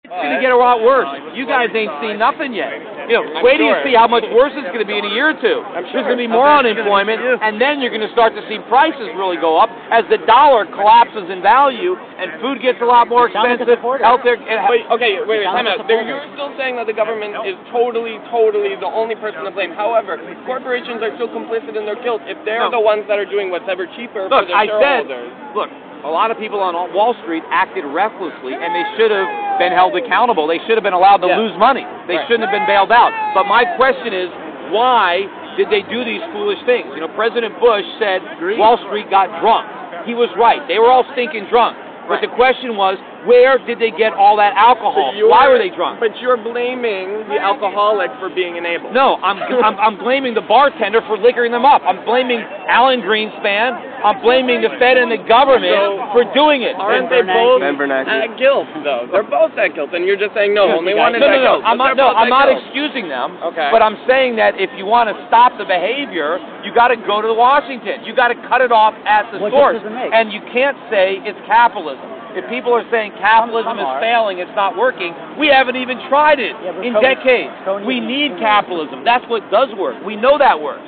It's going to get a lot worse. You guys ain't seen nothing yet. You know, wait till you see how much worse it's going to be in a year or two. There's going to be more unemployment, and then you're going to start to see prices really go up as the dollar collapses in value and food gets a lot more expensive. Healthcare. Wait, time out. You're still saying that the government is totally the only person to blame. However, corporations are still complicit in their guilt if they're the ones that are doing what's ever cheaper for their shareholders. Look, a lot of people on Wall Street acted recklessly, and they should have been held accountable. They should have been allowed to lose money. They shouldn't have been bailed out. But my question is, why did they do these foolish things? You know, President Bush said Wall Street got drunk. He was right. They were all stinking drunk. But the question was, where did they get all that alcohol? Why were they drunk? But you're blaming the alcoholic for being enabled. No, I'm blaming the bartender for liquoring them up. I'm blaming Alan Greenspan. I'm blaming the Fed and the government for doing it. Aren't they both at guilt, though? They're both at guilt, and you're just saying, no, only one is at guilt. I'm not excusing them, but I'm saying that if you want to stop the behavior, you got to go to Washington. You got to cut it off at the source. And you can't say it's capitalism. If people are saying capitalism is failing, it's not working, we haven't even tried it in decades. We need capitalism. That's what does work. We know that works.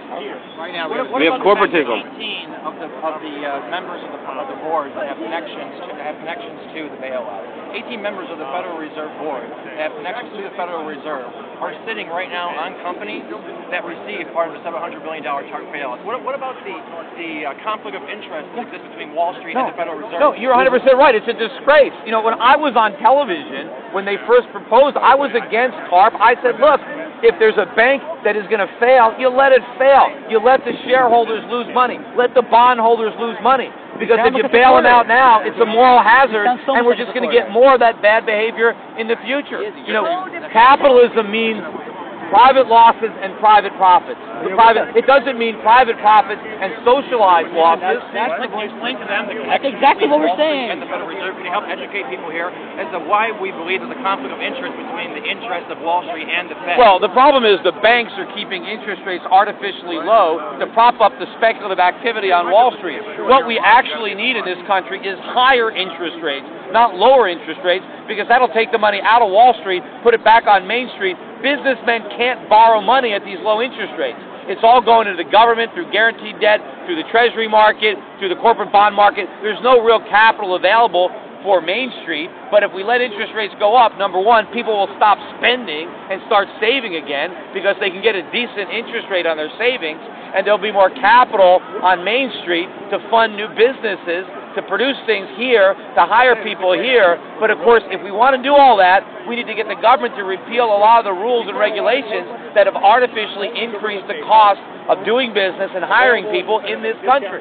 Right now, we have corporatism. 18 of the members of the board that have connections to the bailout. 18 members of the Federal Reserve Board that have connections to the Federal Reserve are sitting right now on companies that receive part of the $700 billion target bailout. What about the conflict of interest that exists between Wall Street and the Federal Reserve? No, you're 100% right. It's a disgrace. You know, when I was on television, when they first proposed, I was against CARP. I said, look, if there's a bank that is going to fail, you let it fail. You let the shareholders lose money. Let the bondholders lose money. Because if you bail them out now, it's a moral hazard, and we're just going to get more of that bad behavior in the future. You know, capitalism means private losses and private profits. It doesn't mean private profits and socialized losses. Explain to them that's exactly what we're saying. And the Federal Reserve, can you help educate people here as to why we believe there's a conflict of interest between the interests of Wall Street and the Fed? Well, the problem is the banks are keeping interest rates artificially low to prop up the speculative activity on Wall Street. What we actually need in this country is higher interest rates, not lower interest rates, because that'll take the money out of Wall Street, put it back on Main Street. Businessmen can't borrow money at these low interest rates. It's all going to the government through guaranteed debt, through the treasury market, through the corporate bond market. There's no real capital available for Main Street, but if we let interest rates go up, number one, people will stop spending and start saving again because they can get a decent interest rate on their savings, and there'll be more capital on Main Street to fund new businesses, to produce things here, to hire people here. But of course, if we want to do all that, we need to get the government to repeal a lot of the rules and regulations that have artificially increased the cost of doing business and hiring people in this country.